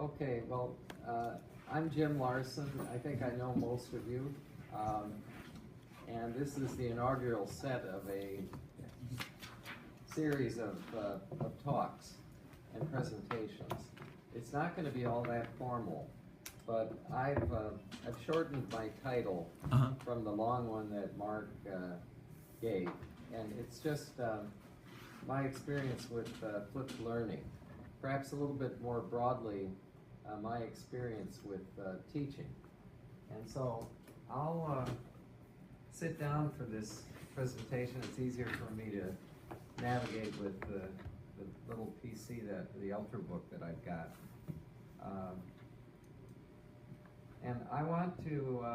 Okay, well, I'm Jim Larson. I think I know most of you. And this is the inaugural set of a series of talks and presentations. It's not going to be all that formal, but I've shortened my title from the long one that Mark gave, and it's just my experience with flipped learning. Perhaps a little bit more broadly, my experience with teaching. And so I'll sit down for this presentation. It's easier for me to navigate with the little PC, the Ultrabook that I've got. And I want to,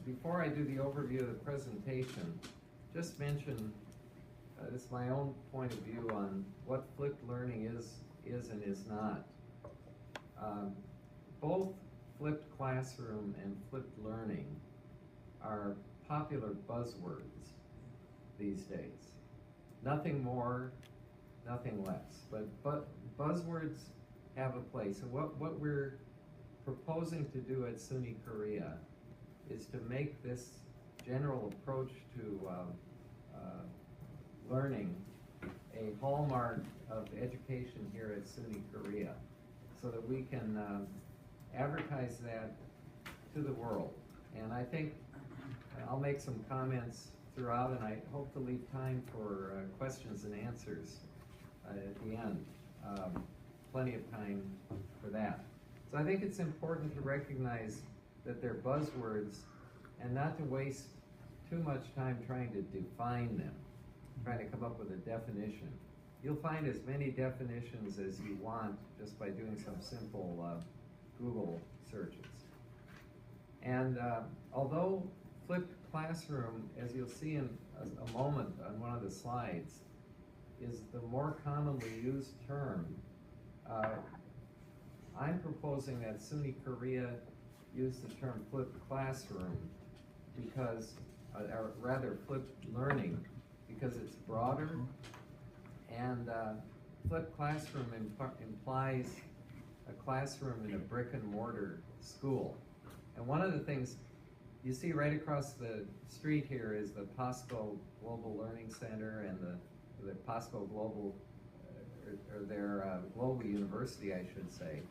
before I do the overview of the presentation, just mention this is my own point of view on what flipped learning is and is not. Both flipped classroom and flipped learning are popular buzzwords these days. Nothing more, nothing less. But buzzwords have a place. And what we're proposing to do at SUNY Korea is to make this general approach to learning a hallmark of education here at SUNY Korea, so that we can advertise that to the world. And I think I'll make some comments throughout, and I hope to leave time for questions and answers at the end. Plenty of time for that. So I think it's important to recognize that they're buzzwords and not to waste too much time trying to define them, trying to come up with a definition. You'll find as many definitions as you want just by doing some simple Google searches. And although flipped classroom, as you'll see in a moment on one of the slides, is the more commonly used term, I'm proposing that SUNY Korea use the term flipped classroom because, or rather flipped learning, because it's broader, and flipped classroom implies a classroom in a brick and mortar school. And one of the things you see right across the street here is the POSCO Global Learning Center and the POSCO Global, or their Global University, I should say.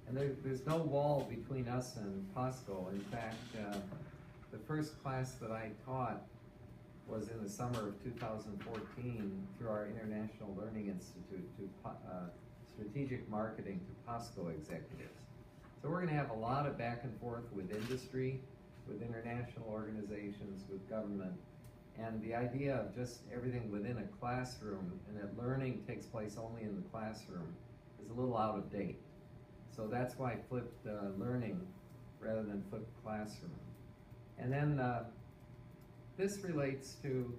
And there's no wall between us and POSCO. In fact, the first class that I taught was in the summer of 2014 through our International Learning Institute to strategic marketing to POSCO executives. So we're going to have a lot of back and forth with industry, with international organizations, with government, and the idea of just everything within a classroom and that learning takes place only in the classroom is a little out of date. So that's why flipped learning rather than flipped classroom. And then this relates to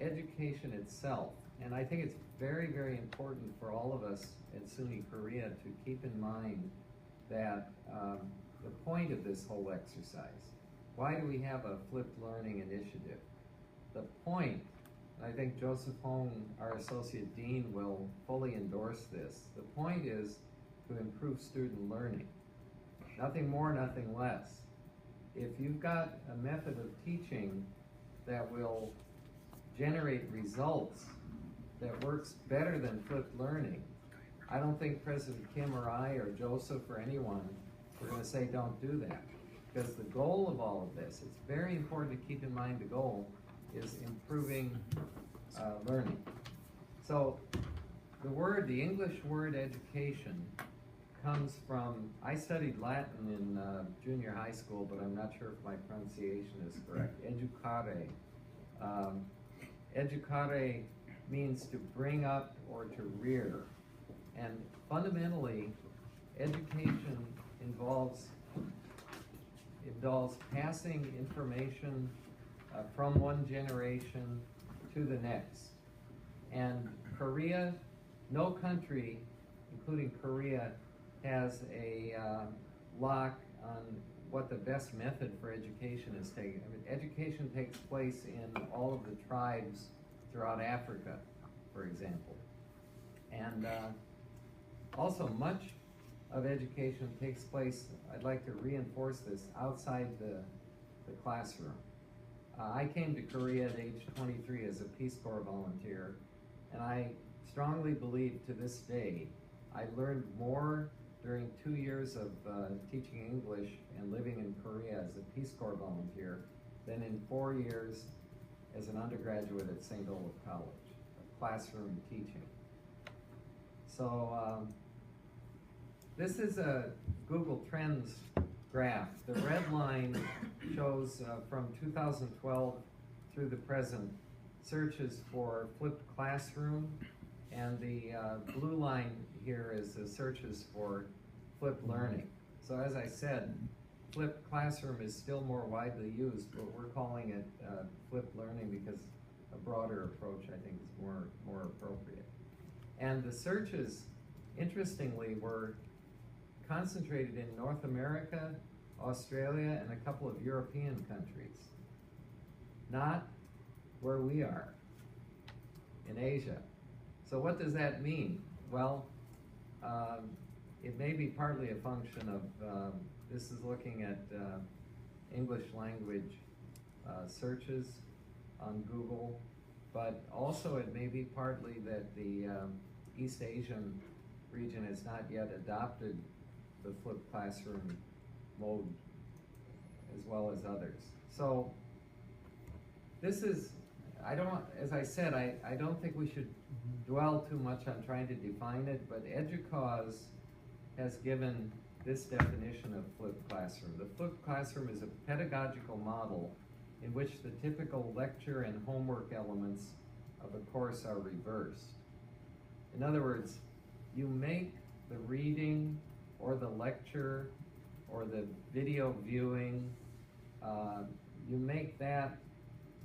education itself. And I think it's very, very important for all of us at SUNY Korea to keep in mind that the point of this whole exercise, why do we have a flipped learning initiative? The point, and I think Joseph Hong, our Associate Dean, will fully endorse this. The point is to improve student learning. Nothing more, nothing less. If you've got a method of teaching that will generate results that works better than flipped learning, I don't think President Kim or I or Joseph or anyone, we're going to say don't do that. Because the goal of all of this, it's very important to keep in mind the goal is improving learning. So the English word education comes from, I studied Latin in junior high school, but I'm not sure if my pronunciation is correct. Educare. Educare means to bring up or to rear. And fundamentally, education involves passing information from one generation to the next. And Korea, no country, including Korea, has a lock on what the best method for education is taking. I mean, education takes place in all of the tribes throughout Africa, for example. And Also, much of education takes place, I'd like to reinforce this, outside the classroom. I came to Korea at age 23 as a Peace Corps volunteer, and I strongly believe to this day I learned more during 2 years of teaching English and living in Korea as a Peace Corps volunteer than in 4 years as an undergraduate at St. Olaf College, classroom teaching. So this is a Google Trends graph. The red line shows from 2012 through the present searches for flipped classroom, and the blue line here is the searches for flipped learning. So as I said, flipped classroom is still more widely used, but we're calling it flipped learning because a broader approach, I think, is more appropriate. And the searches, interestingly, were concentrated in North America, Australia, and a couple of European countries. Not where we are, in Asia. So what does that mean? Well, it may be partly a function of, this is looking at English language searches on Google, but also it may be partly that the East Asian region has not yet adopted the flipped classroom mode as well as others. So this is, as I said, I don't think we should dwell too much on trying to define it, but EDUCAUSE has given this definition of flipped classroom. The flipped classroom is a pedagogical model in which the typical lecture and homework elements of a course are reversed. In other words, you make the reading or the lecture or the video viewing, you make that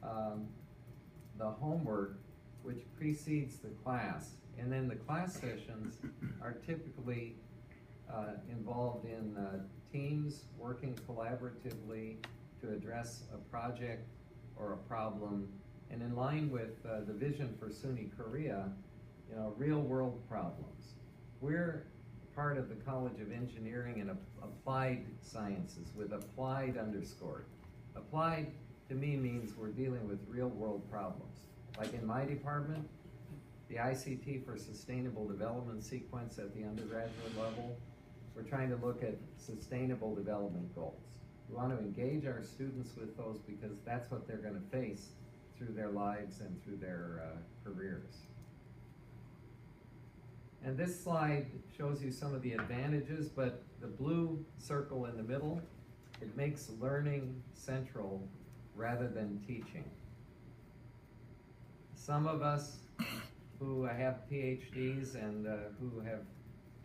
the homework which precedes the class, and then the class sessions are typically involved in teams working collaboratively to address a project or a problem, and in line with the vision for SUNY Korea, real world problems. We're part of the College of Engineering and Applied Sciences with applied underscored. Applied to me means we're dealing with real world problems. Like in my department, the ICT for Sustainable Development sequence at the undergraduate level, we're trying to look at sustainable development goals. We want to engage our students with those because that's what they're going to face through their lives and through their careers. And this slide shows you some of the advantages, but the blue circle in the middle, it makes learning central rather than teaching. Some of us who have PhDs and who have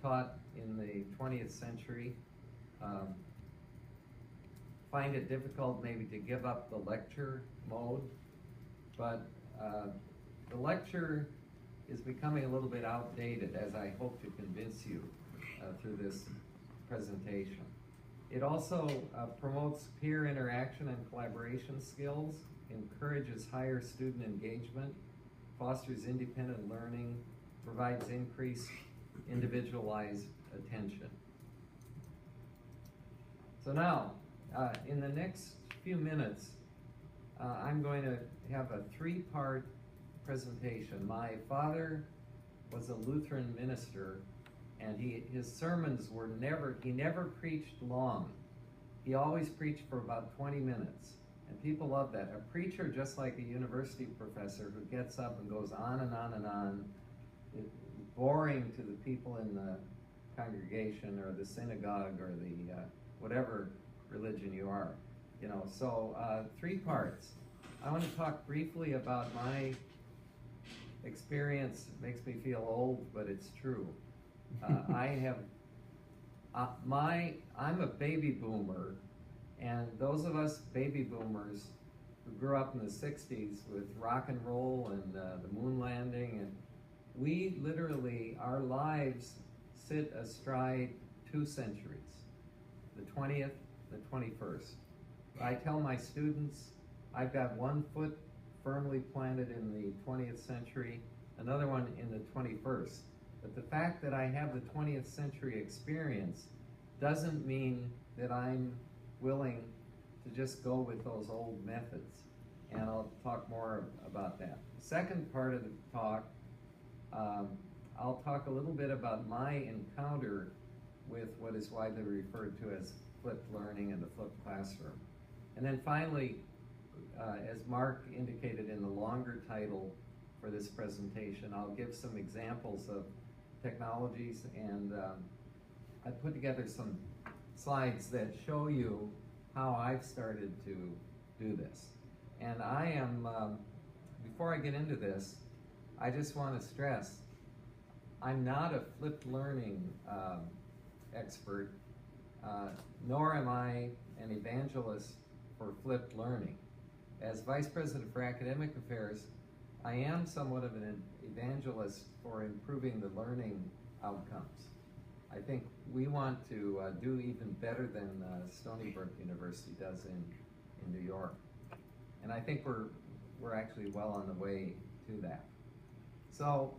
taught in the 20th century find it difficult maybe to give up the lecture mode, but the lecture is becoming a little bit outdated, as I hope to convince you through this presentation. It also promotes peer interaction and collaboration skills, encourages higher student engagement, fosters independent learning, provides increased individualized attention. So now, in the next few minutes, I'm going to have a three-part presentation. My father was a Lutheran minister, and his sermons were he never preached long. He always preached for about 20 minutes, and people love that. A preacher, just like a university professor who gets up and goes on and on and on, boring to the people in the congregation or the synagogue or the whatever religion you are. So 3 parts. I want to talk briefly about my experience. It makes me feel old, but it's true. I'm a baby boomer, and those of us baby boomers who grew up in the 60s with rock and roll and the moon landing, and we literally, our lives sit astride 2 centuries, the 20th, the 21st. I tell my students, I've got 1 foot firmly planted in the 20th century, another one in the 21st. But the fact that I have the 20th century experience doesn't mean that I'm willing to just go with those old methods. And I'll talk more about that. The second part of the talk, I'll talk a little bit about my encounter with what is widely referred to as flipped learning and the flipped classroom. And then finally, as Mark indicated in the longer title for this presentation, I'll give some examples of technologies, and I put together some slides that show you how I've started to do this. And I am, before I get into this, I just want to stress, I'm not a flipped learning expert, nor am I an evangelist for flipped learning. As Vice President for Academic Affairs, I am somewhat of an evangelist for improving the learning outcomes. I think we want to do even better than Stony Brook University does in New York. And I think we're actually well on the way to that. So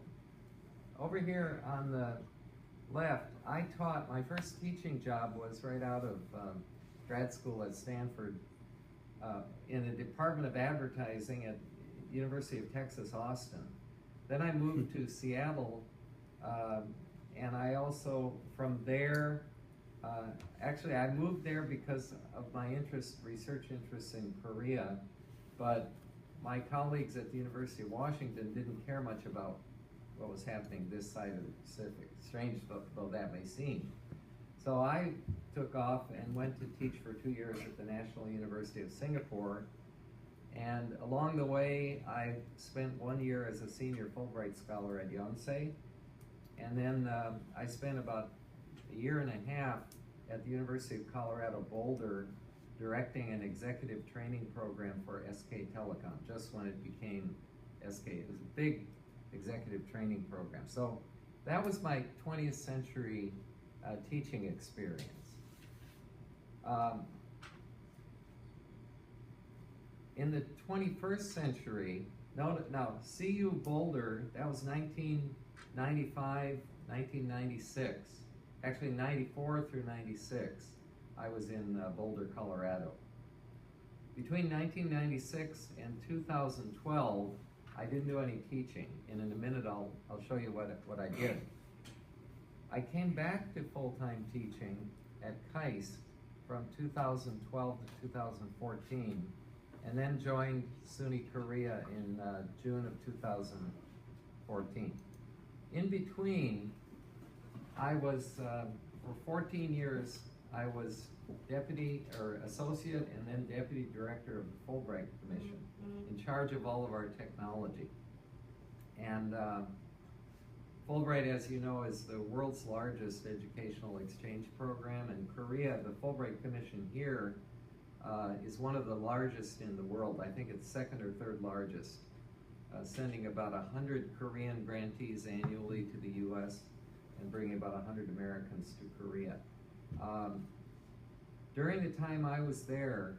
over here on the left, I taught, my first teaching job was right out of grad school at Stanford in the Department of Advertising at University of Texas, Austin. Then I moved to Seattle, and I also, from there, actually I moved there because of my research interests in Korea, but my colleagues at the University of Washington didn't care much about what was happening this side of the Pacific, strange though that may seem. So I took off and went to teach for 2 years at the National University of Singapore, and along the way I spent 1 year as a senior Fulbright scholar at Yonsei, and then I spent about 1.5 years at the University of Colorado Boulder directing an executive training program for SK Telecom, just when it became SK. It was a big executive training program. So that was my 20th century teaching experience. In the 21st century, now CU Boulder, that was 1995, 1996, actually 94 through 96, I was in Boulder, Colorado. Between 1996 and 2012, I didn't do any teaching, and in a minute I'll show you what I did. I came back to full-time teaching at KAIST from 2012 to 2014, and then joined SUNY Korea in June of 2014. In between, I was, for 14 years, I was deputy or associate and then deputy director of the Fulbright Commission, in charge of all of our technology. And Fulbright, as you know, is the world's largest educational exchange program. In Korea, the Fulbright Commission here is one of the largest in the world. I think it's second or third largest, sending about 100 Korean grantees annually to the US and bringing about 100 Americans to Korea. During the time I was there,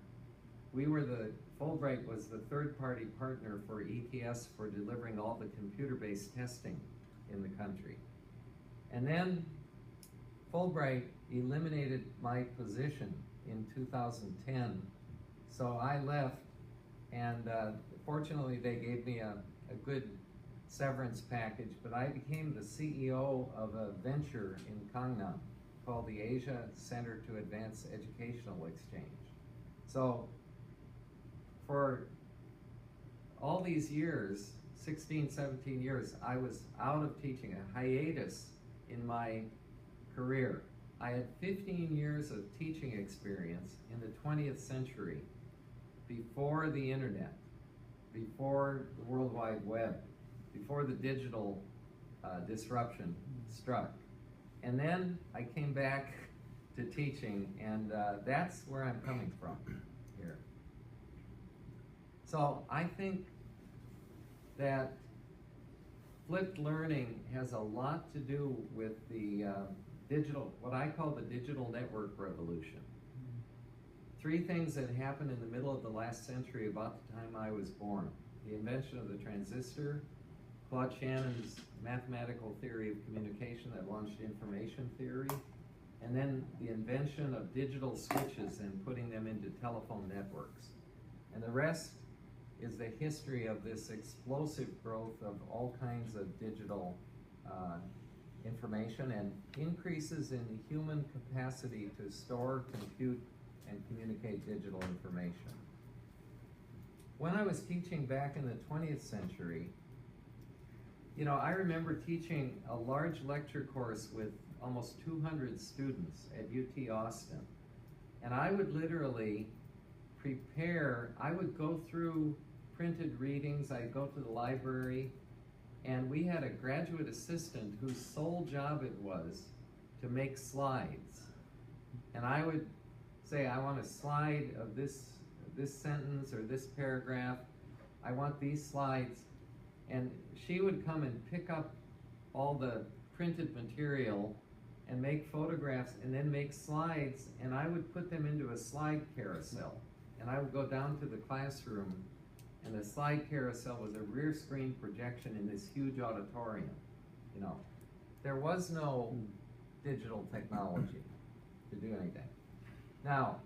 Fulbright was the third-party partner for ETS for delivering all the computer-based testing in the country. And then Fulbright eliminated my position in 2010, so I left, and fortunately they gave me a good severance package, but I became the CEO of a venture in Gangnam called the Asia Center to Advance Educational Exchange. So for all these years, 16, 17 years, I was out of teaching, a hiatus in my career. I had 15 years of teaching experience in the 20th century, before the internet, before the World Wide Web, before the digital disruption struck. And then I came back to teaching, and that's where I'm coming from here. So I think that flipped learning has a lot to do with the what I call the digital network revolution. 3 things that happened in the middle of the last century, about the time I was born: the invention of the transistor, Claude Shannon's mathematical theory of communication that launched information theory, and then the invention of digital switches and putting them into telephone networks. And the rest is the history of this explosive growth of all kinds of digital information and increases in the human capacity to store, compute, and communicate digital information. When I was teaching back in the 20th century, you know, I remember teaching a large lecture course with almost 200 students at UT Austin. And I would literally I would go through printed readings, I'd go to the library, and we had a graduate assistant whose sole job it was to make slides. And I would say, I want a slide of this sentence or this paragraph. I want these slides. And she would come and pick up all the printed material and make photographs and then make slides, and I would put them into a slide carousel. And I would go down to the classroom, and the slide carousel was a rear screen projection in this huge auditorium. You know, there was no digital technology to do anything. Now,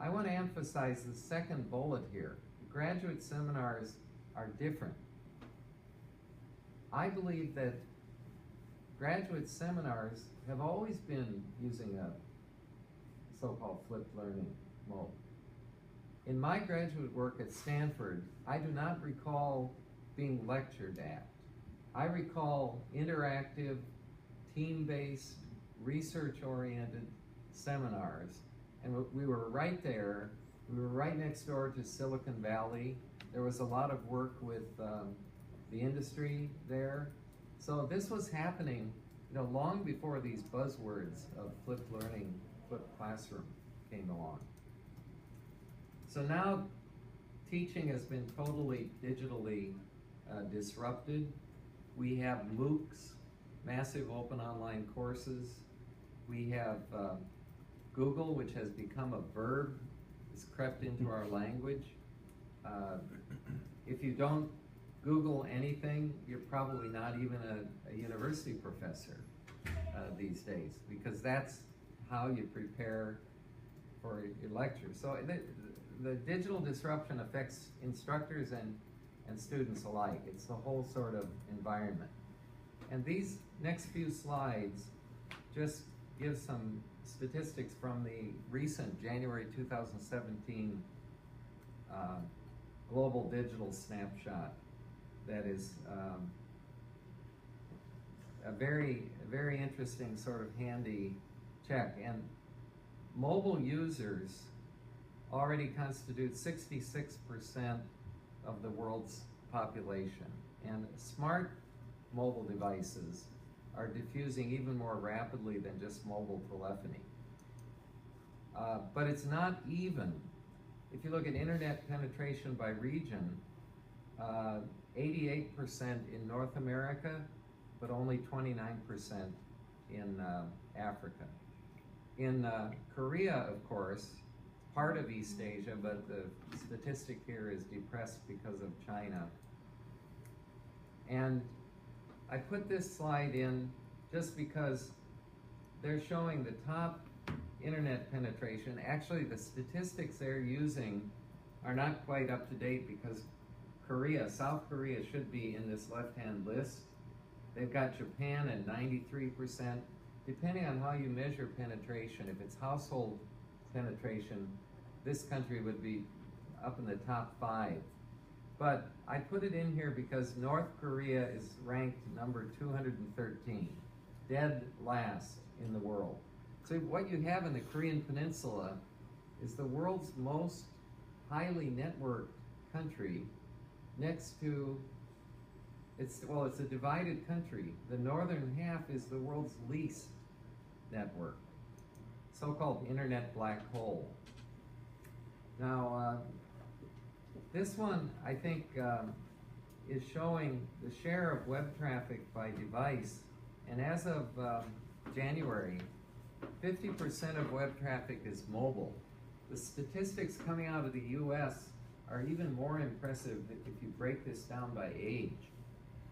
I want to emphasize the second bullet here. Graduate seminars are different. I believe that graduate seminars have always been using a so-called flipped learning mode. In my graduate work at Stanford, I do not recall being lectured at. I recall interactive, team-based, research-oriented seminars. And we were right there. We were right next door to Silicon Valley. There was a lot of work with the industry there. So this was happening, you know, long before these buzzwords of flipped learning, flipped classroom came along. So now teaching has been totally digitally disrupted. We have MOOCs, massive open online courses. We have Google, which has become a verb. It's crept into our language. If you don't Google anything, you're probably not even a university professor these days, because that's how you prepare for your lecture. So the digital disruption affects instructors and students alike. It's the whole sort of environment. And these next few slides just give some statistics from the recent January 2017 Global Digital Snapshot. That is a very, very interesting sort of handy check. And mobile users already constitute 66% of the world's population. And smart mobile devices are diffusing even more rapidly than just mobile telephony. But it's not even. If you look at internet penetration by region, 88% in North America, but only 29% in Africa. In Korea, of course, part of East Asia, but the statistic here is depressed because of China. And I put this slide in just because they're showing the top internet penetration. Actually, the statistics they're using are not quite up to date, because South Korea should be in this left-hand list. They've got Japan at 93%. Depending on how you measure penetration, if it's household penetration, this country would be up in the top 5. But I put it in here because North Korea is ranked number 213, dead last in the world. So what you have in the Korean Peninsula is the world's most highly networked country next to, it's a divided country. The northern half is the world's least networked, so-called internet black hole. Now, this one, I think, is showing the share of web traffic by device. And as of January, 50% of web traffic is mobile. The statistics coming out of the US are even more impressive if you break this down by age.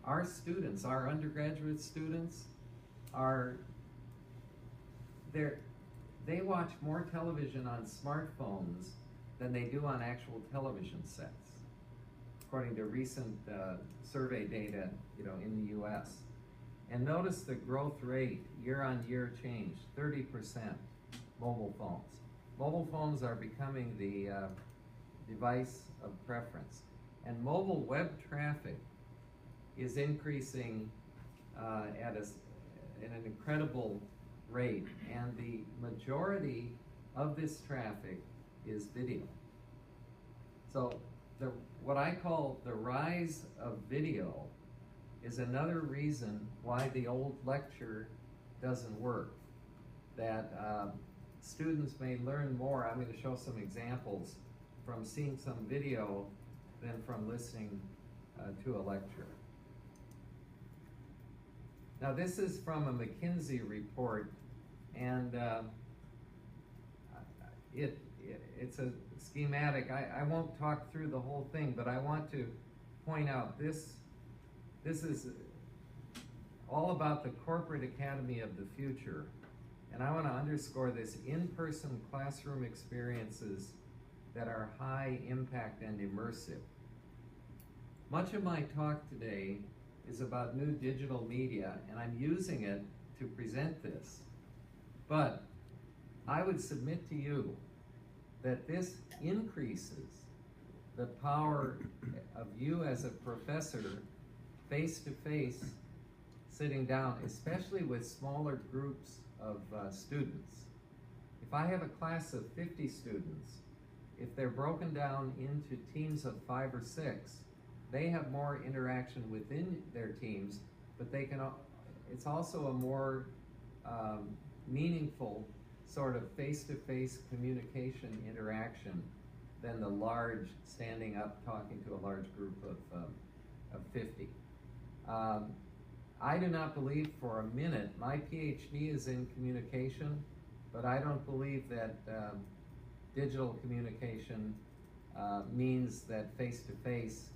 our students, our undergraduate students, they watch more television on smartphones than they do on actual television sets, according to recent survey data, in the U.S. And notice the growth rate, year-on-year change, 30%, mobile phones. Mobile phones are becoming the device of preference. And mobile web traffic is increasing at an incredible rate. And the majority of this traffic is video. So what I call the rise of video is another reason why the old lecture doesn't work. That students may learn more. I'm going to show some examples from seeing some video than from listening to a lecture. Now this is from a McKinsey report, and it's a schematic. I won't talk through the whole thing, but I want to point out this is all about the corporate academy of the future. And I want to underscore this: in-person classroom experiences that are high impact and immersive. Much of my talk today is about new digital media, and I'm using it to present this. But I would submit to you that this increases the power of you as a professor, face-to-face, sitting down, especially with smaller groups of students. If I have a class of 50 students, if they're broken down into teams of 5 or 6, they have more interaction within their teams, but it's also a more meaningful sort of face-to-face communication interaction than the large standing up talking to a large group of 50. I do not believe for a minute, my Ph.D. is in communication, but I don't believe that digital communication means that face-to-face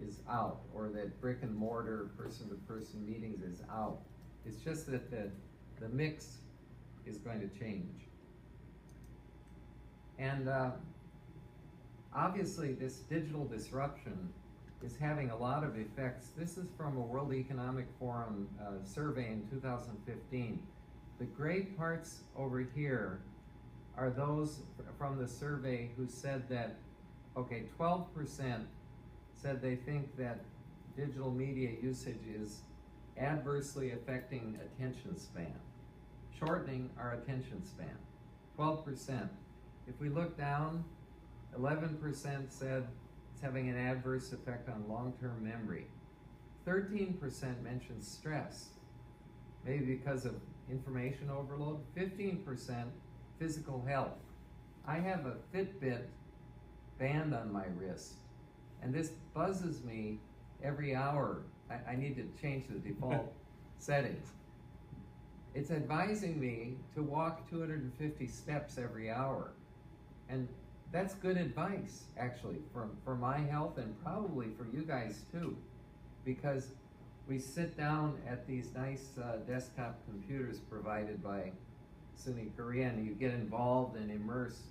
is out, or that brick and mortar person-to-person meetings is out. It's just that the mix is going to change. And obviously this digital disruption is having a lot of effects. This is from a World Economic Forum survey in 2015. The gray parts over here are those from the survey who said that, 12% said they think that digital media usage is adversely affecting attention span, shortening our attention span. 12%. If we look down, 11% said it's having an adverse effect on long-term memory. 13% mentioned stress, maybe because of information overload. 15% physical health. I have a Fitbit band on my wrist, and this buzzes me every hour. I need to change the default settings. It's advising me to walk 250 steps every hour. And that's good advice, actually, for my health and probably for you guys too, because we sit down at these nice desktop computers provided by SUNY Korea, and you get involved and immersed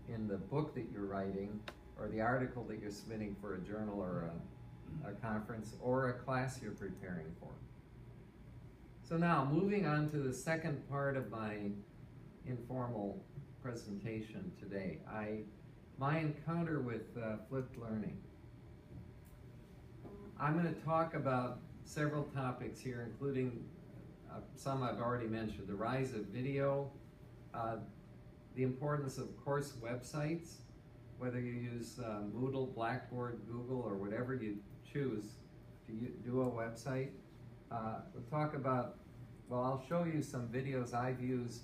in the book that you're writing, or the article that you're submitting for a journal or a conference, or a class you're preparing for. So now, moving on to the second part of my informal presentation today, my encounter with flipped learning. I'm going to talk about several topics here, including some I've already mentioned: the rise of video, the importance of course websites, whether you use Moodle, Blackboard, Google, or whatever you choose to do a website. We'll talk about, I'll show you some videos I've used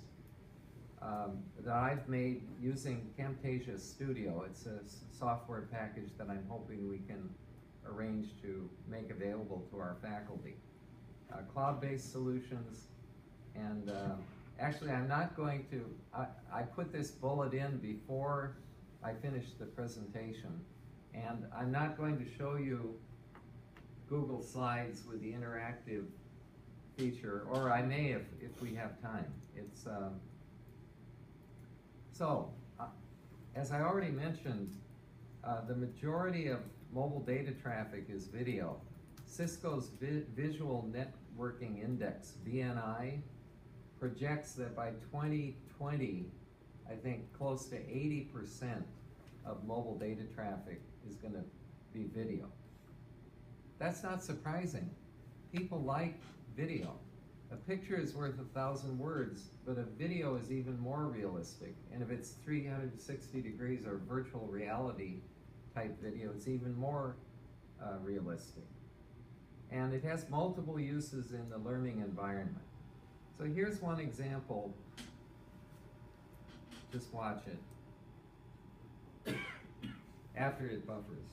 that I've made using Camtasia Studio. It's a software package that I'm hoping we can arrange to make available to our faculty. Cloud-based solutions, and actually I'm not going to, I put this bullet in before I finished the presentation, and I'm not going to show you Google Slides with the interactive feature, or I may if we have time. It's as I already mentioned, the majority of mobile data traffic is video. Cisco's Visual Networking Index, VNI, projects that by 2020, I think close to 80% of mobile data traffic is going to be video. That's not surprising. People like video. A picture is worth 1,000 words, but a video is even more realistic. And if it's 360 degrees or virtual reality type video, it's even more realistic. And it has multiple uses in the learning environment. So here's one example. Just watch it. After it buffers.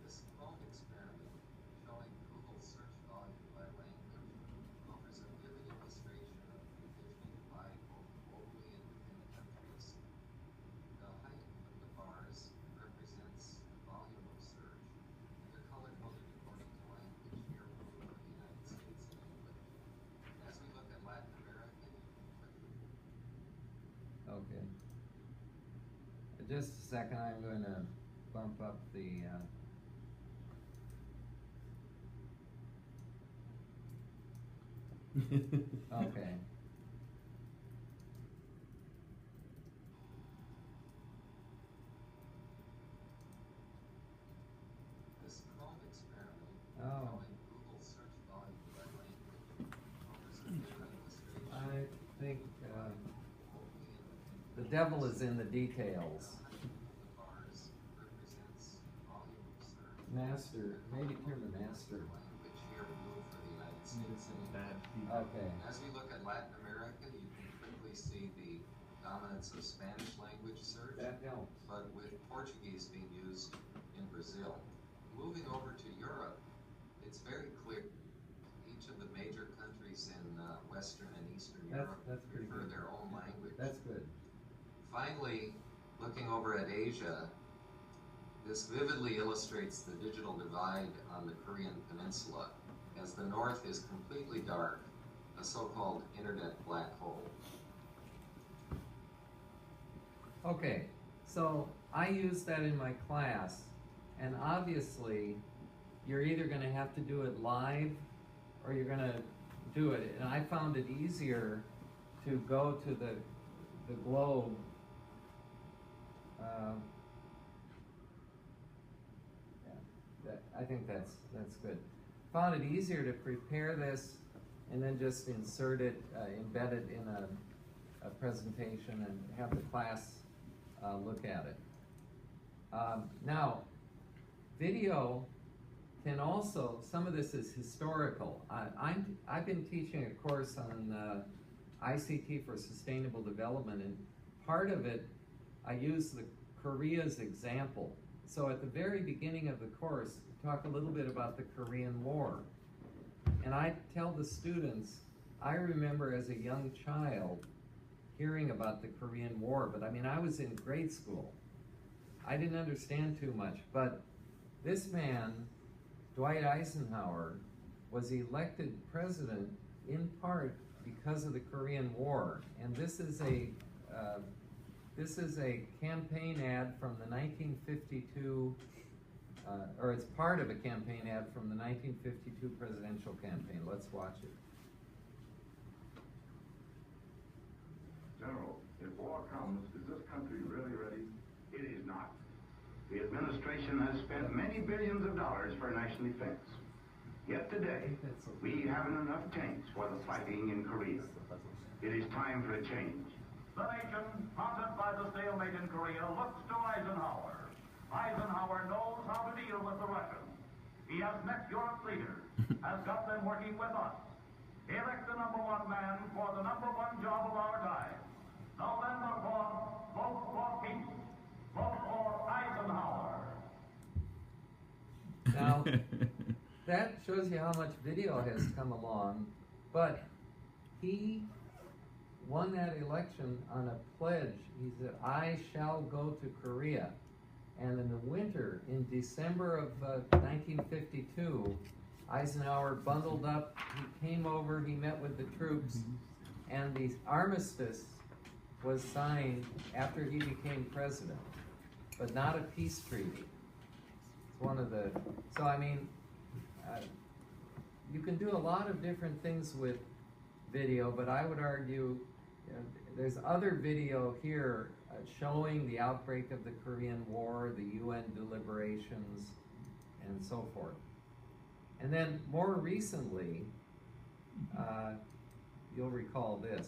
This phone experiment showing Google search volume by language offers a vivid illustration of the digital divide both globally and within countries. The height of the bars represents the volume of search, and they're color-coded according to language, here blue for the United States and England. As we look at Latin America, Okay. Just a second, I'm going to bump up the okay. this Chrome experiment Oh. showing Google search volume by language offers a vivid illustration I think globally and within the devil is in the details. the bars represents volume of search. Master, maybe turn the master. Language here blue for the United States and England. Okay. As we look at Latin America, you can quickly see the dominance of Spanish language search, That helps. but with Portuguese being used in Brazil. Moving over to Europe, it's very clear each of the major countries in Western and Eastern Europe That's pretty prefer good. their own language. That's good. Finally, looking over at Asia, this vividly illustrates the digital divide on the Korean peninsula, as the north is completely dark, a so-called internet black hole. Okay, so I use that in my class, and obviously you're either going to have to do it live or you're going to do it. And I found it easier to go to the globe. I think that's good. Found it easier to prepare this and then just insert it, embed it in a presentation and have the class look at it. Now, video can also, some of this is historical. I've been teaching a course on ICT for sustainable development, and part of it, I use the Korea's example. So at the very beginning of the course, talk a little bit about the Korean War. And I tell the students, I remember as a young child hearing about the Korean War, but I mean, I was in grade school. I didn't understand too much, but this man, Dwight Eisenhower, was elected president in part because of the Korean War. And this is a campaign ad from the 1952, or it's part of a campaign ad from the 1952 presidential campaign. Let's watch it. General, if war comes, is this country really ready? It is not. The administration has spent many billions of dollars for national defense. Yet today, we haven't enough tanks for the fighting in Korea. It is time for a change. The nation, haunted by the stalemate in Korea, looks to Eisenhower. Eisenhower knows how to deal with the Russians. He has met Europe's leaders, has got them working with us. Elect the #1 man for the #1 job of our time. Now then, vote for peace. Vote for Eisenhower. Now, that shows you how much video has come along, but he won that election on a pledge. He said, I shall go to Korea. And in the winter, in December of 1952, Eisenhower bundled up, he came over, he met with the troops, and the armistice was signed after he became president, but not a peace treaty. It's one of the, so I mean, you can do a lot of different things with video, but I would argue there's other video here showing the outbreak of the Korean War, the UN deliberations, and so forth. And then more recently, you'll recall this.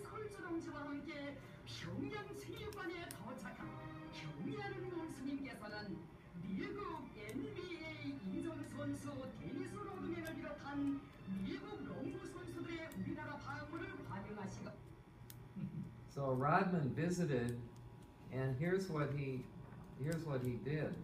설주동지와 함께 평양 체육관에 도착한 경의하는 군수님께서는 미국 NBA 인정 선수 데니스 로드맨을 비롯한 미국 농구 선수들의 우리나라 방문을 환영하시고. So Rodman visited, and here's what he did.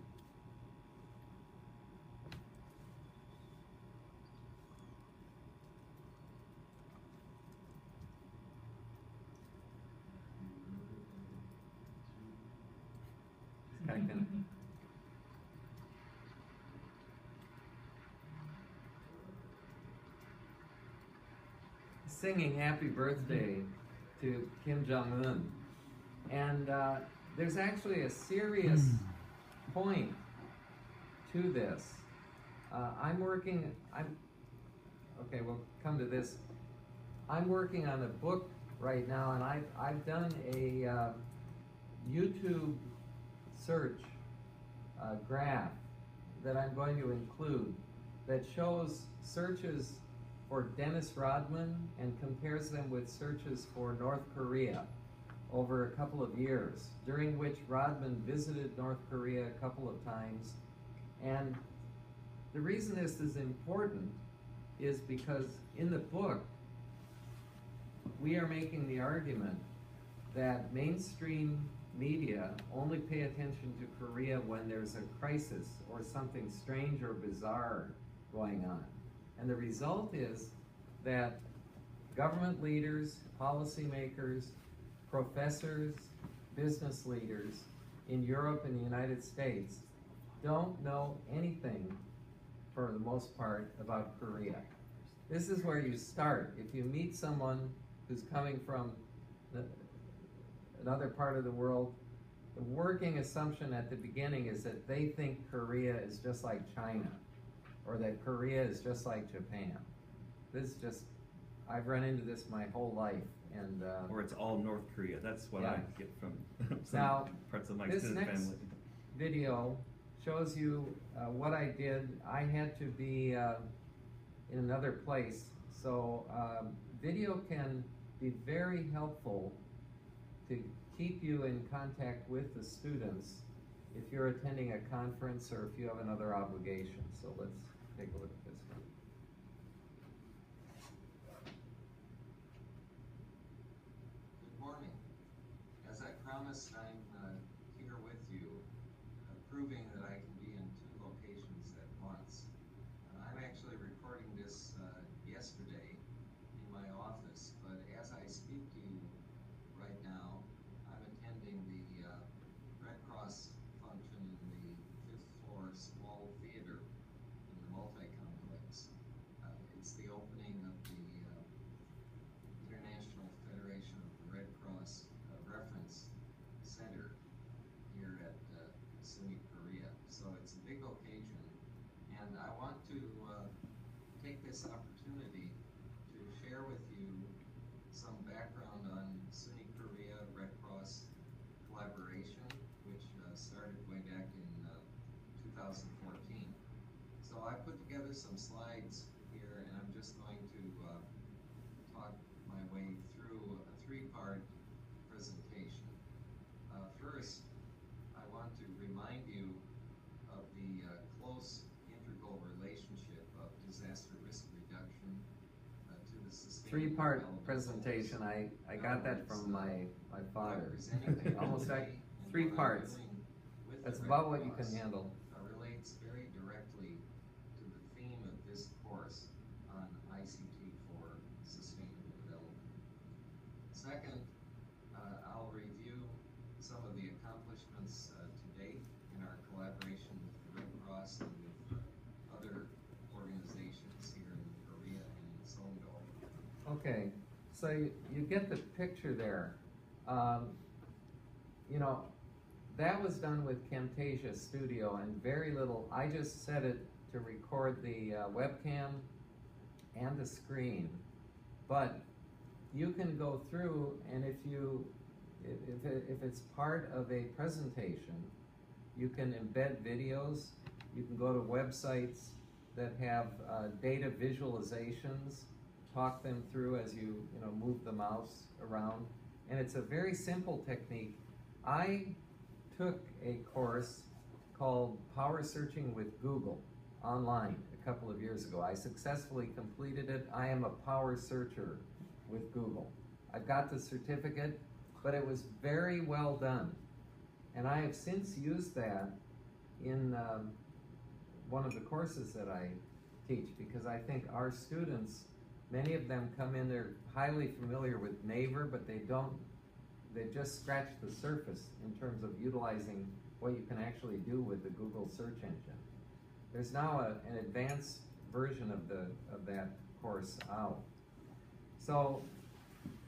Singing happy birthday to Kim Jong-un. And there's actually a serious point to this. Okay, we'll come to this. I'm working on a book right now, and I've done a YouTube search graph that I'm going to include that shows searches for Dennis Rodman and compares them with searches for North Korea over a couple of years, during which Rodman visited North Korea a couple of times. And the reason this is important is because in the book, we are making the argument that mainstream media only pay attention to Korea when there's a crisis or something strange or bizarre going on. And the result is that government leaders, policymakers, professors, business leaders in Europe and the United States don't know anything, for the most part, about Korea. This is where you start. If you meet someone who's coming from another part of the world, the working assumption at the beginning is that they think Korea is just like China, or that Korea is just like Japan. This is just, I've run into this my whole life. And or it's all North Korea. That's what I get from some now, parts of my this extended next family. video shows you what I did. I had to be in another place. So video can be very helpful to keep you in contact with the students if you're attending a conference or if you have another obligation. So let's take a look at this one. Good morning. As I promised, I'm here with you, proving that I can be in two locations at once. I'm actually recording this yesterday in my office, but as I speak to you right now, I'm attending the Red Cross function in the 5th floor small theater in the multi-complex. It's the opening of the International Federation of the Red Cross Reference Center here at SUNY Korea. So it's a big occasion, and I want to take this opportunity to share with you some background on SUNY Korea Red Cross collaboration, which started way back in 2014. So I put together some slides here, and I'm just going to talk my way through a three-part presentation. First, I want to remind you of the close integral relationship of disaster risk reduction to the sustainable Three-part development presentation. goals. I got that from my father. Representing Almost technology and three what I'm parts. doing with That's the about Red what you can Cross handle. relates very directly to the theme of this course on ICT for sustainable development. Second, I'll review some of the accomplishments to date in our collaboration with the Red Cross and with Okay, so you get the picture there. You know, that was done with Camtasia Studio and very little. I just set it to record the webcam and the screen, but you can go through, and if it's part of a presentation, you can embed videos. You can go to websites that have data visualizations, talk them through as you move the mouse around, and it's a very simple technique. I took a course called Power Searching with Google online a couple of years ago. I successfully completed it. I am a power searcher with Google. I've got the certificate, but it was very well done. And I have since used that in one of the courses that I teach, because I think our students, many of them come in, they're highly familiar with Naver, but they just scratch the surface in terms of utilizing what you can actually do with the Google search engine. There's now an advanced version of that course out. So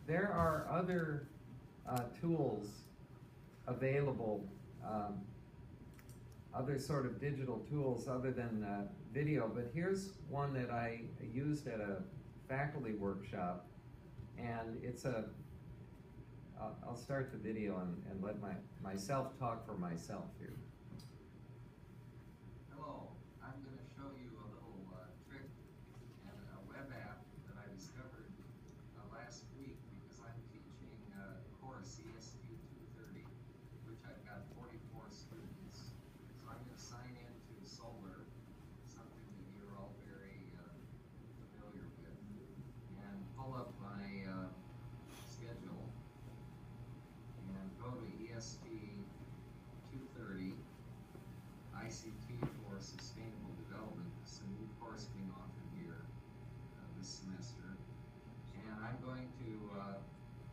there are other tools available, other sort of digital tools other than video, but here's one that I used at a faculty workshop, and I'll start the video and let myself talk for myself here. Hello, I'm going to show you a little trick and a web app that I discovered last week, because I'm teaching a course, EST 230, which I've got 44 students. So I'm going to sign into Solar, something that you're all very familiar with, and pull up my schedule and go to EST 230, ICT for Sustainable Development. It's a new course being offered here this semester. And I'm going to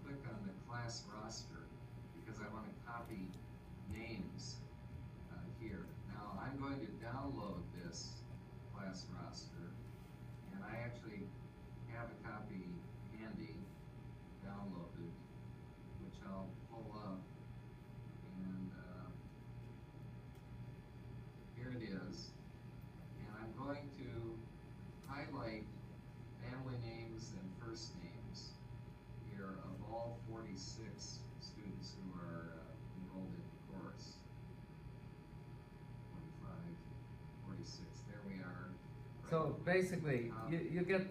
click on the class roster because I want to copy names here. Now I'm going to download this class roster, and I actually have a copy handy downloaded, which I'll pull up, and here it is. And I'm going to highlight family names and first names here of all 46 students who are enrolled in the course. 45, 46, there we are. So basically, you get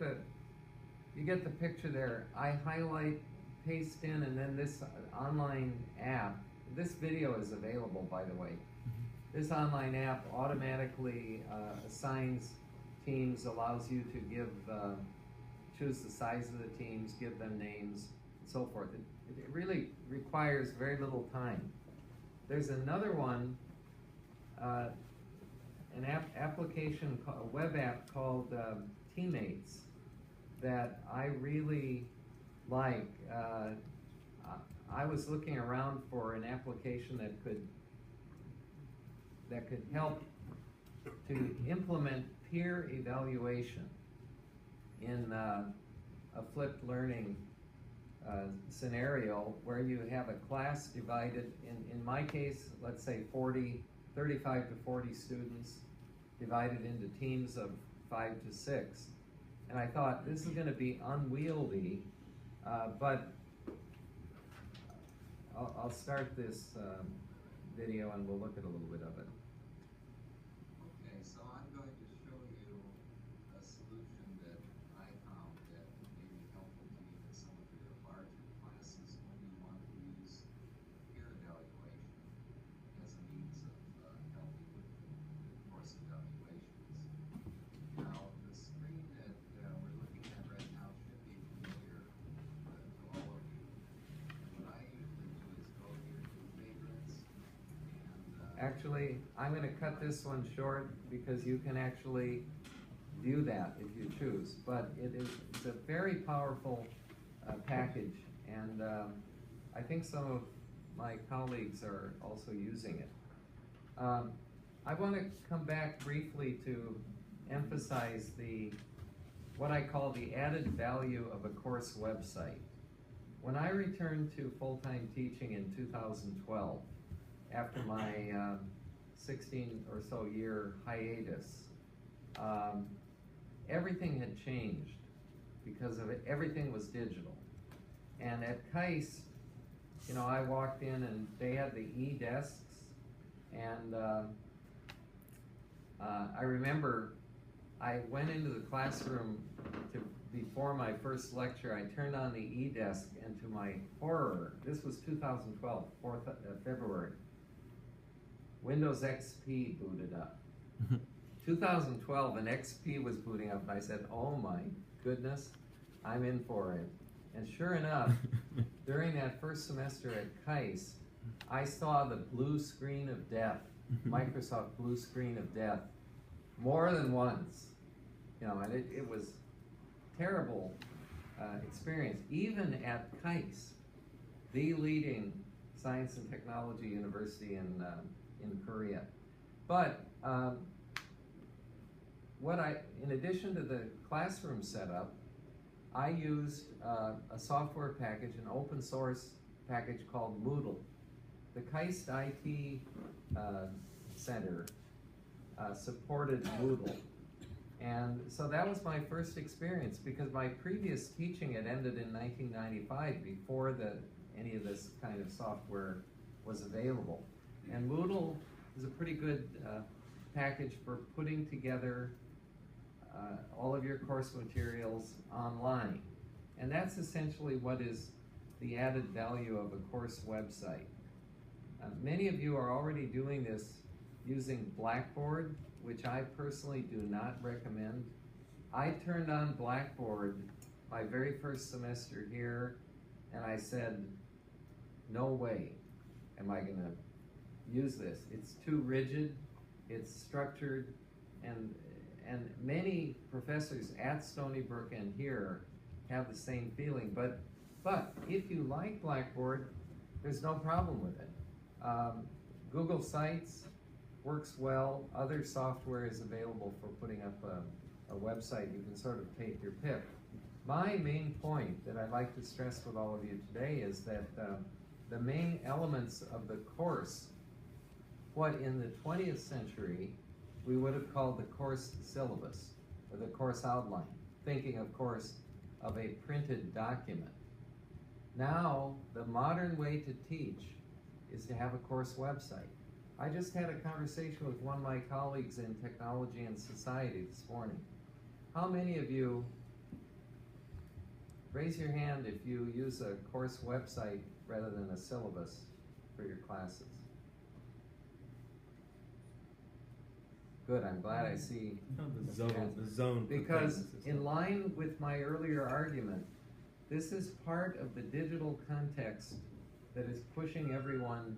the picture there. I highlight, paste in, and then this online app. This video is available, by the way. This online app automatically assigns teams, allows you to choose the size of the teams, give them names, and so forth. It really requires very little time. There's another one, an application, a web app called Teammates that I really like. I was looking around for an application that could help to implement peer evaluation in a flipped learning scenario where you have a class divided, in my case, let's say 35 to 40 students divided into teams of 5 to 6. And I thought, this is going to be unwieldy, but I'll start this video and we'll look at a little bit of it. Okay, so I'm going to show you a solution that I found that may be helpful to you in some of your larger classes when you want to use peer evaluation as a means of helping with the course evaluations. Now, the screen that we're looking at right now should be familiar to all of you. And what I usually do is go here to favorites and Actually, I'm going to cut this one short because you can actually view that if you choose. But it's a very powerful package, and I think some of my colleagues are also using it. I want to come back briefly to emphasize the what I call the added value of a course website. When I returned to full-time teaching in 2012, after my 16 or so year hiatus, everything had changed because of it. Everything was digital. And at KAIS, you know, I walked in and they had the e-desks, and I remember I went into the classroom before my first lecture. I turned on the e-desk, and to my horror, this was 2012, 4th February, Windows XP booted up. 2012, and XP was booting up, and I said, oh my goodness, I'm in for it. And sure enough, during that first semester at KAIS, I saw the blue screen of death, Microsoft blue screen of death, more than once. You know, and it was terrible experience, even at KAIS, the leading science and technology university in Korea. But in addition to the classroom setup, I used a software package, an open source package called Moodle. The KAIST IT Center supported Moodle. And so that was my first experience, because my previous teaching had ended in 1995, before any of this kind of software was available. And Moodle is a pretty good package for putting together all of your course materials online. And that's essentially what is the added value of a course website. Many of you are already doing this using Blackboard, which I personally do not recommend. I turned on Blackboard my very first semester here, and I said, no way am I going to use this. It's too rigid, it's structured, and many professors at Stony Brook and here have the same feeling. But if you like Blackboard, there's no problem with it. Google Sites works well. Other software is available for putting up a website. You can sort of take your pick. My main point that I'd like to stress with all of you today is that the main elements of the course, what in the 20th century we would have called the course syllabus, or the course outline, thinking, of course, of a printed document. Now, the modern way to teach is to have a course website. I just had a conversation with one of my colleagues in Technology and Society this morning. How many of you, raise your hand if you use a course website rather than a syllabus for your classes? Good, I'm glad I see. The zone. Because in line with my earlier argument, this is part of the digital context that is pushing everyone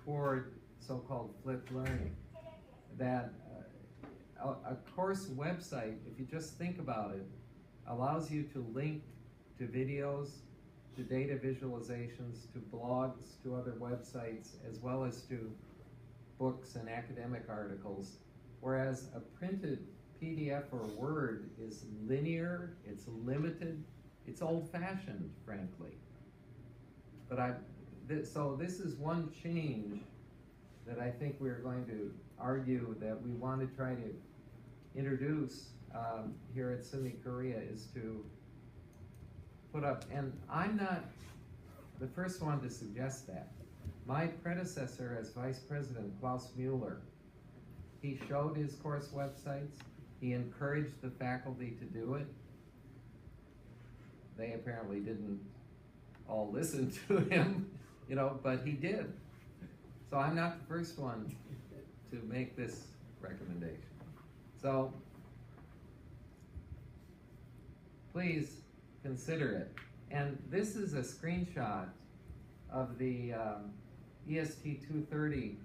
toward so-called flipped learning. That a course website, if you just think about it, allows you to link to videos, to data visualizations, to blogs, to other websites, as well as to books and academic articles. Whereas a printed PDF or Word is linear, it's limited, it's old-fashioned, frankly. But so this is one change that I think we're going to argue that we want to try to introduce here at SUNY Korea, is to put up, and I'm not the first one to suggest that. My predecessor as vice president, Klaus Mueller, he showed his course websites. He encouraged the faculty to do it. They apparently didn't all listen to him, you know, but he did. So I'm not the first one to make this recommendation. So please consider it. And this is a screenshot of the EST 230.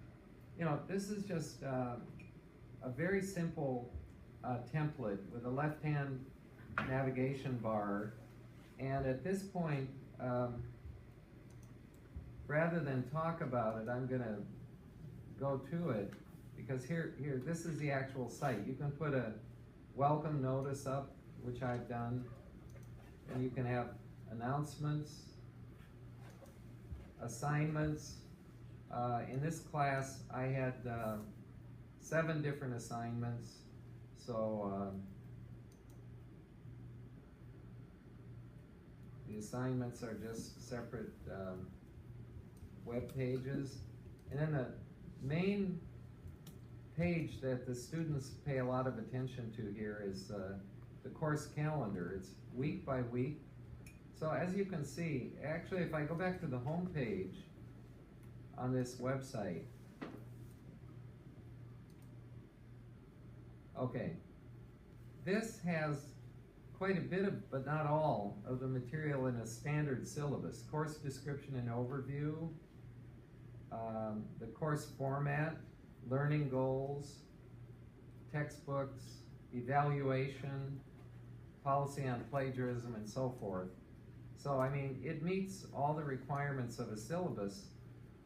You know, this is just a very simple template with a left-hand navigation bar. And at this point, rather than talk about it, I'm going to go to it, because here, this is the actual site. You can put a welcome notice up which I've done, and you can have announcements, assignments. In this class, I had 7 different assignments, so the assignments are just separate web pages. And then the main page that the students pay a lot of attention to here is the course calendar. It's week by week. So as you can see, actually if I go back to the home page on this website, okay, this has quite a bit of, but not all, of the material in a standard syllabus. Course description and overview, the course format, learning goals, textbooks, evaluation, policy on plagiarism, and so forth. So, I mean, it meets all the requirements of a syllabus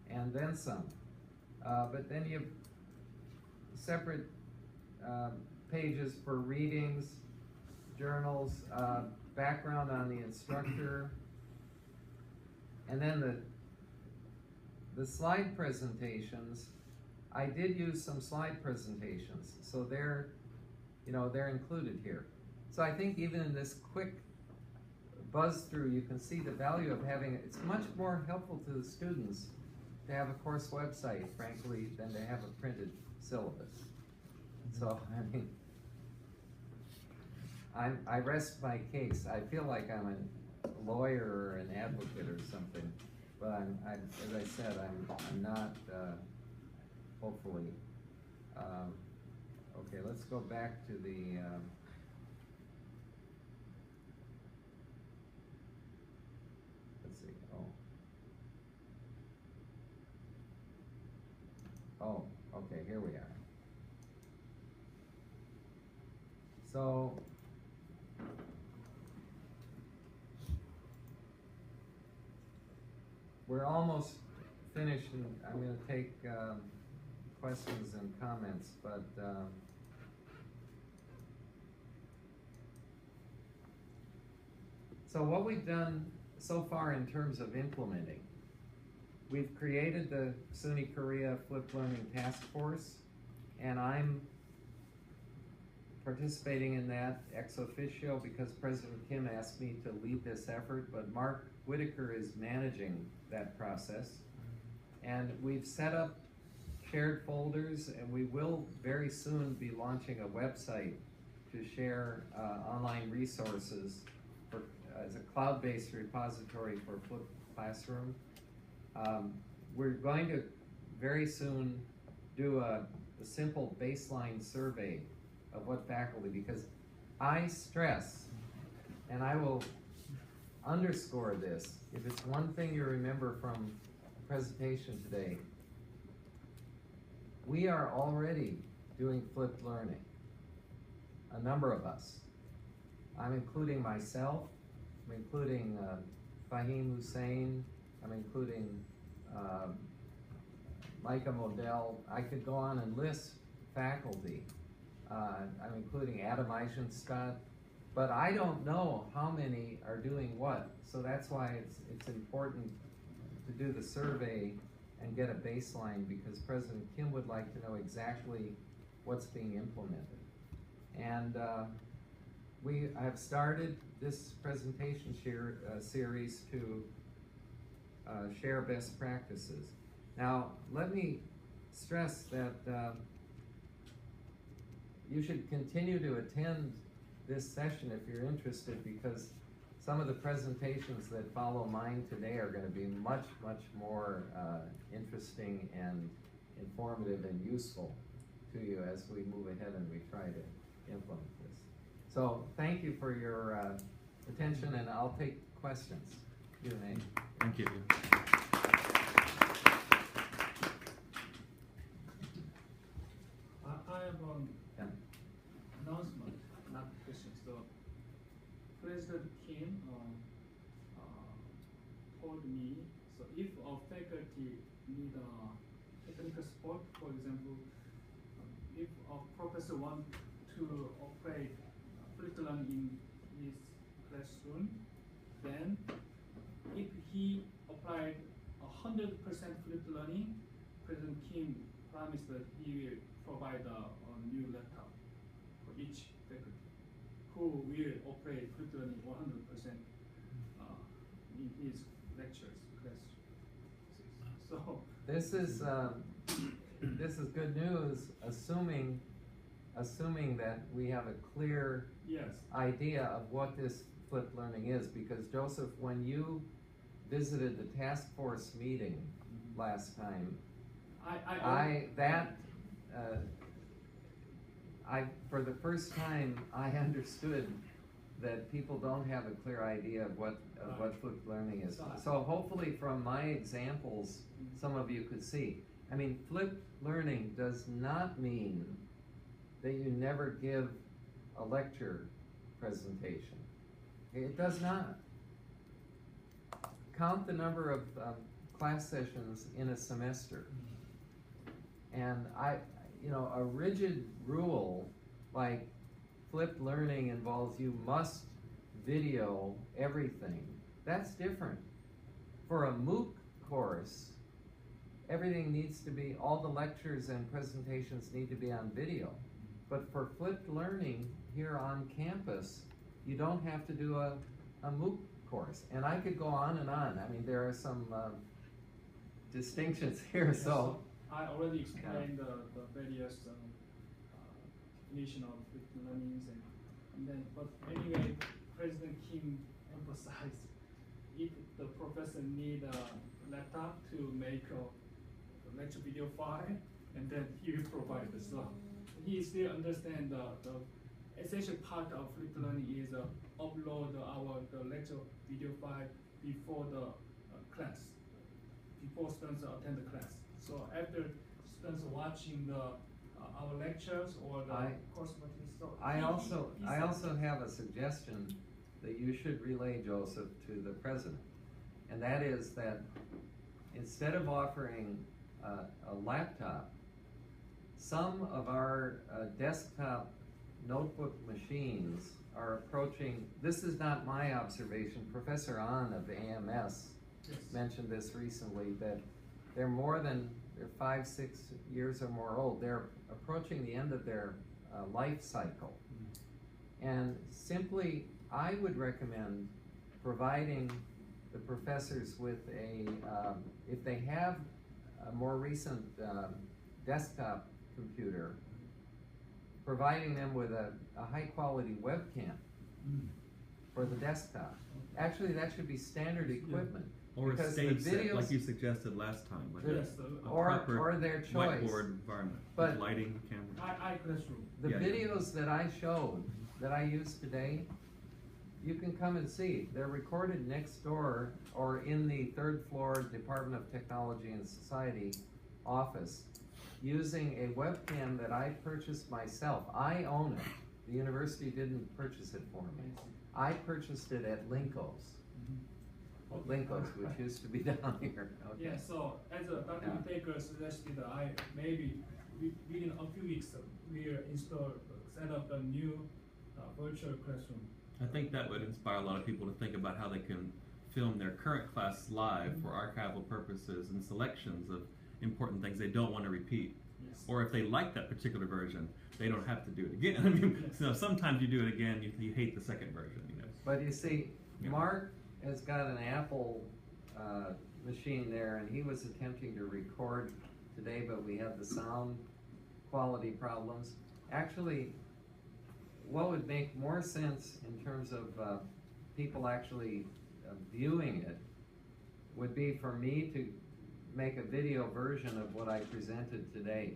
and then some. But then you have separate pages for readings, journals, background on the instructor, and then the slide presentations. I did use some slide presentations, so they're included here. So I think even in this quick buzz through, you can see the value of having it. It's much more helpful to the students to have a course website, frankly, than to have a printed syllabus. So, I mean, I rest my case. I feel like I'm a lawyer or an advocate or something, but as I said, I'm not, hopefully. Okay, let's go back to the, let's see, oh, okay, here we are. So, we're almost finished, and I'm going to take questions and comments, but so what we've done so far in terms of implementing, we've created the SUNY Korea Flipped Learning Taskforce, and I'm participating in that ex officio because President Kim asked me to lead this effort, but Mark Whitaker is managing that process. And we've set up shared folders, and we will very soon be launching a website to share online resources as a cloud-based repository for Flipped Classroom. We're going to very soon do a simple baseline survey of what faculty, because I stress, and I will underscore this, if it's one thing you remember from the presentation today, we are already doing flipped learning, a number of us. I'm including myself, I'm including Fahim Hussein, I'm including Micah Modell. I could go on and list faculty. I'm including Adam Eisenstadt, but I don't know how many are doing what. So that's why it's important to do the survey and get a baseline, because President Kim would like to know exactly what's being implemented. And we have started this presentation series to share best practices. Now, let me stress that you should continue to attend this session if you're interested, because some of the presentations that follow mine today are going to be much, much more interesting and informative and useful to you as we move ahead and we try to implement this. So thank you for your attention, and I'll take questions. Q&A. Thank you. I have announcement, not questions. So President Kim told me, so if a faculty need technical support, for example, if a professor want to operate flipped learning in his classroom, then if he applied 100% flipped learning, President Kim promised that he will provide a new laptop for each faculty who will operate flipped learning 100% in his lectures classroom. So this is good news, assuming that we have a clear yes, idea of what this flipped learning is, because Joseph, when you visited the Taskforce meeting last time, for the first time, I understood that people don't have a clear idea of what flipped learning is. So hopefully from my examples, some of you could see. I mean, flipped learning does not mean that you never give a lecture presentation. It does not. Count the number of class sessions in a semester. And a rigid rule like flipped learning involves you must video everything. That's different. For a MOOC course, everything needs to be, all the lectures and presentations need to be on video. But for flipped learning here on campus, you don't have to do a MOOC course. And I could go on and on. I mean, there are some distinctions here, yes, so. I already explained the various definition of flipped learnings, and then, but anyway, President Kim emphasized if the professor need a laptop to make a lecture video file, and then he will provide it. So he still understands the essential part of flipped learning is upload the lecture video file before the class, before students attend the class. So after students watching our lectures or the course materials, so I also have a suggestion that you should relay, Joseph, to the president, and that is that instead of offering a laptop, some of our desktop notebook machines are approaching. This is not my observation. Professor Ahn of AMS mentioned this recently, that they're 5-6 years or more old. They're approaching the end of their life cycle. And simply, I would recommend providing the professors with if they have a more recent desktop computer, providing them with a high quality webcam for the desktop. Actually, that should be standard equipment. Or a because stage the set, videos, like you suggested last time, like or their choice. Whiteboard environment, But with lighting, camera. classroom. The Yeah, videos that I showed, that I used today, you can come and see. They're recorded next door or in the 3rd floor Department of Technology and Society office using a webcam that I purchased myself. I own it. The university didn't purchase it for me. I purchased it at Linko's. Linko's, which used to be down here. Okay. Yeah, so as a document taker suggested, maybe within a few weeks we'll set up a new virtual classroom. I think that would inspire a lot of people to think about how they can film their current class live for archival purposes and selections of important things they don't want to repeat. Yes. Or if they like that particular version, they don't have to do it again. I mean, so sometimes you do it again, you hate the second version. But you see, Mark has got an Apple machine there, and he was attempting to record today, but we had the sound quality problems. Actually, what would make more sense in terms of people actually viewing it would be for me to make a video version of what I presented today,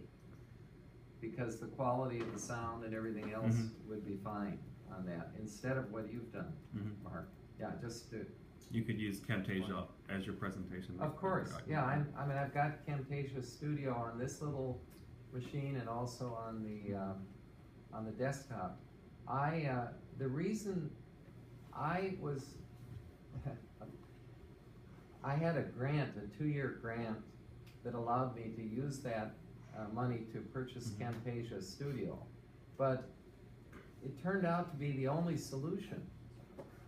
because the quality of the sound and everything else would be fine on that, instead of what you've done, Mark. Yeah, just to... You could use Camtasia as your presentation. Of course, yeah. I mean, I've got Camtasia Studio on this little machine and also on the desktop. The reason I was, I had a grant, a 2-year grant, that allowed me to use that money to purchase Camtasia Studio. But it turned out to be the only solution,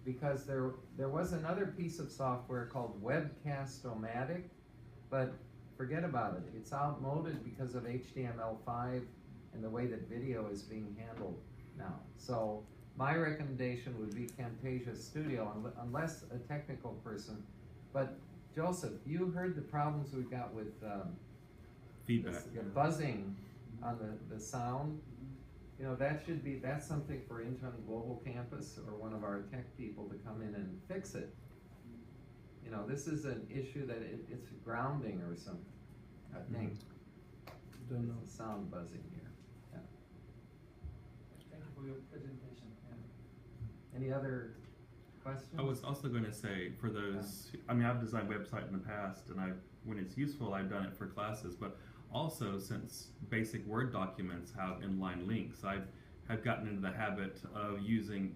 because there was another piece of software called Webcast-O-Matic, but forget about it. It's outmoded because of HTML5 and the way that video is being handled now. So my recommendation would be Camtasia Studio, unless a technical person. But Joseph, you heard the problems we've got with Feedback. the buzzing on the sound. You know, that's something for Incheon Global Campus or one of our tech people to come in and fix it. You know, this is an issue that it's grounding or something, I think. Don't know. It's sound buzzing here. Yeah. Thank you for your presentation. Yeah. Any other questions? I was also going to say, for those, I mean, I've designed website in the past, and when it's useful, I've done it for classes, but also since basic Word documents have inline links, I've gotten into the habit of using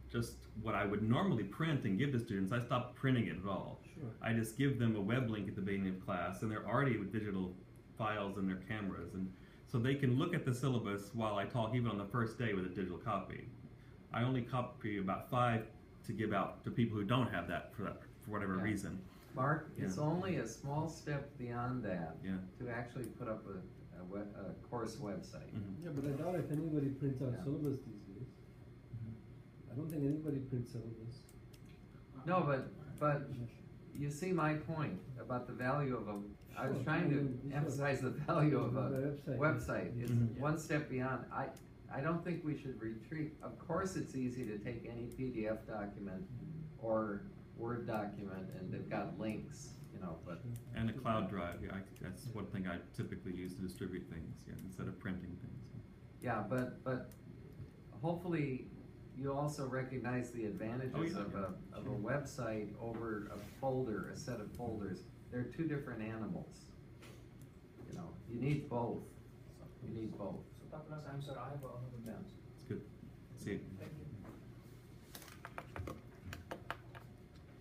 just what I would normally print and give to students. I stopped printing it at all. Sure. I just give them a web link at the beginning of class, and they're already with digital files in their cameras, and so they can look at the syllabus while I talk, even on the first day, with a digital copy. I only copy about 5 to give out to people who don't have that for whatever reason. Mark, Yeah. it's only a small step beyond that Yeah. to actually put up a course website. Mm-hmm. Yeah, but I doubt if anybody prints out Yeah. syllabus these days. I don't think anybody prints syllabus. No, but you see my point about the value of I was Sure. trying to Sure. emphasize the value of a The website. It's Mhm. one step beyond. I don't think we should retreat. Of course, it's easy to take any PDF document or Word document, and they've got links, you know, but And a cloud drive, yeah, that's one thing I typically use to distribute things, yeah, instead of printing things. yeah, but hopefully you also recognize the advantages of a website over a folder, a set of folders. They're two different animals. You know, you need both. You need both. So Dr. Larson, I'm sorry, I have another Yeah. question. It's good. See it. Thank you.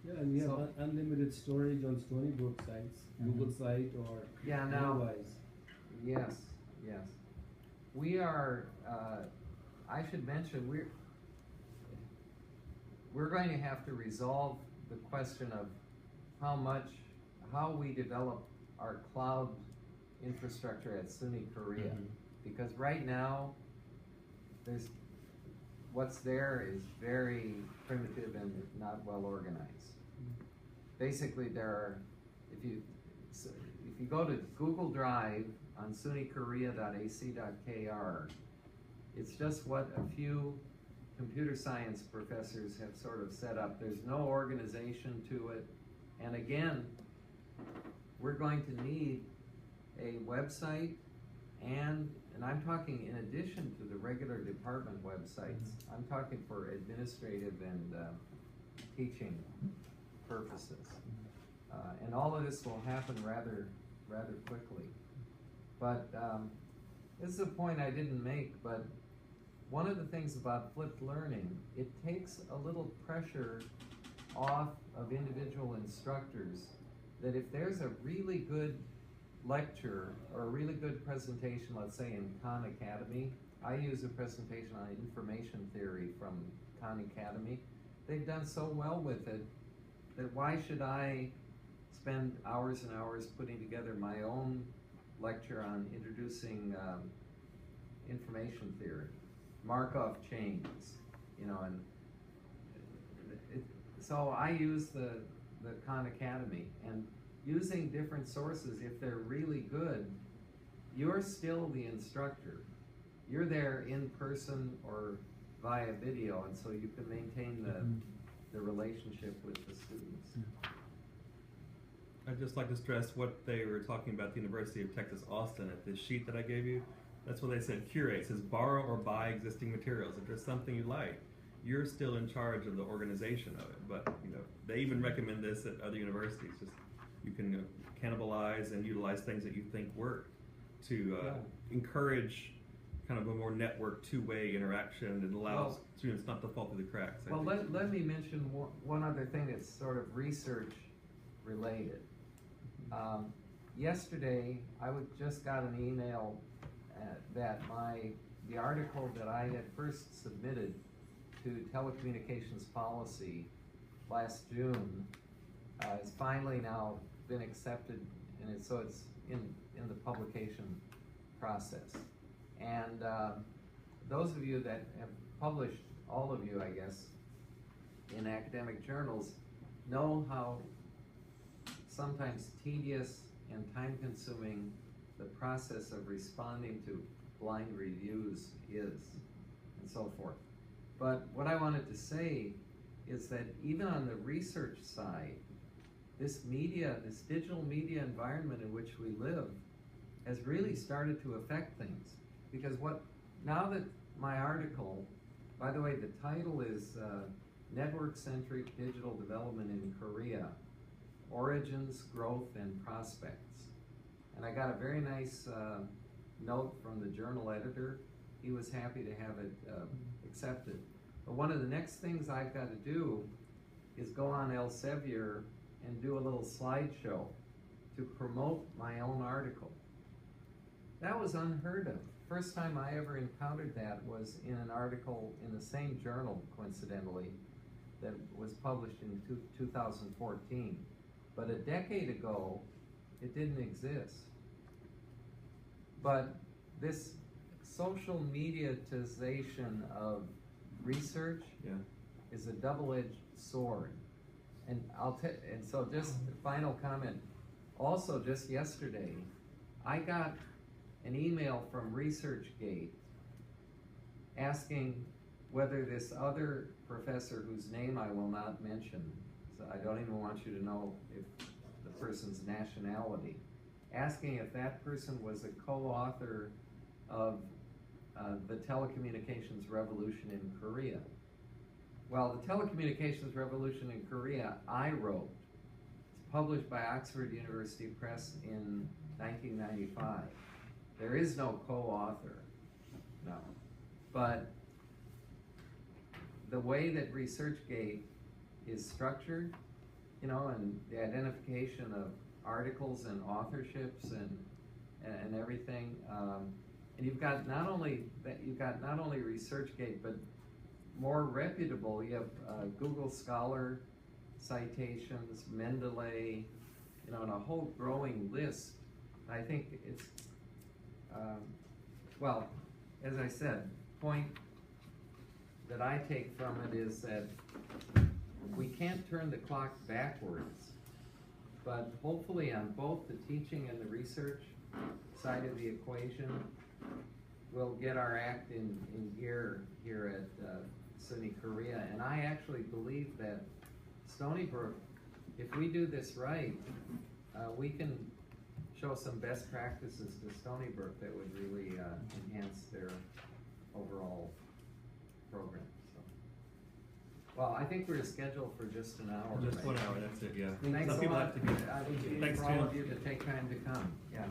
Yeah, and we have So- unlimited storage on Stony Brook sites, Google site or Yeah, now, otherwise. yes. We are, I should mention, we're going to have to resolve the question of how we develop our cloud infrastructure at SUNY Korea. Mhm. Because right now, what's there is very primitive and not well organized. Basically, if you go to Google Drive on sunykorea.ac.kr, it's just what a few computer science professors have sort of set up. There's no organization to it. And again, we're going to need a website, and I'm talking in addition to the regular department websites. I'm talking for administrative and teaching purposes. And all of this will happen rather quickly. But this is a point I didn't make, but one of the things about flipped learning, it takes a little pressure off of individual instructors, that if there's a really good lecture or a really good presentation, let's say in Khan Academy, I use a presentation on information theory from Khan Academy. They've done so well with it that why should I spend hours and hours putting together my own lecture on introducing information theory, Markov chains, you know, and so I use the Khan Academy, and using different sources, if they're really good, you're still the instructor. You're there in person or via video, and so you can maintain the relationship with the students. I'd just like to stress what they were talking about at the University of Texas Austin at this sheet that I gave you. That's what they said, curate. It says borrow or buy existing materials. If there's something you like, you're still in charge of the organization of it. But you know, they even recommend this at other universities. Just you can cannibalize and utilize things that you think work to encourage kind of a more network two-way interaction that allows students not to fall through the cracks. Well, let me mention one other thing that's sort of research related. Yesterday, I just got an email that my the article that I had first submitted to telecommunications policy last June has finally now been accepted, and so it's in the publication process. And those of you that have published, all of you, I guess, in academic journals, know how sometimes tedious and time-consuming the process of responding to blind reviews is, and so forth. But what I wanted to say is that even on the research side, this media, this digital media environment in which we live has really started to affect things. Because now that my article, by the way, the title is Network-Centric Digital Development in Korea, Origins, Growth, and Prospects. And I got a very nice note from the journal editor. He was happy to have it accepted. But one of the next things I've got to do is go on Elsevier and do a little slideshow to promote my own article. That was unheard of. First time I ever encountered that was in an article in the same journal, coincidentally, that was published in 2014. But a decade ago, it didn't exist. But this social mediatization of research is a double-edged sword. And so just a final comment. Also, just yesterday, I got an email from ResearchGate asking whether this other professor, whose name I will not mention, so I don't even want you to know if the person's nationality, asking if that person was a co-author of the telecommunications revolution in Korea. Well, the telecommunications revolution in Korea, I wrote. It's published by Oxford University Press in 1995. There is no co-author, no. But the way that ResearchGate is structured, you know, and the identification of articles and authorships and everything, and you've got not only ResearchGate, but more reputable. You have Google Scholar citations, Mendeley, you know, and a whole growing list. I think it's well, as I said, point that I take from it is that we can't turn the clock backwards, but hopefully on both the teaching and the research side of the equation, we'll get our act in gear here at SUNY Korea. And I actually believe that Stony Brook, if we do this right, we can show some best practices to Stony Brook that would really enhance their overall program. So, well, I think we're scheduled for just an hour. Just right? 1 hour, that's it, yeah. Thanks Some a people lot. have to get I would Thanks, for all Jim. of you to take time to come. Yeah.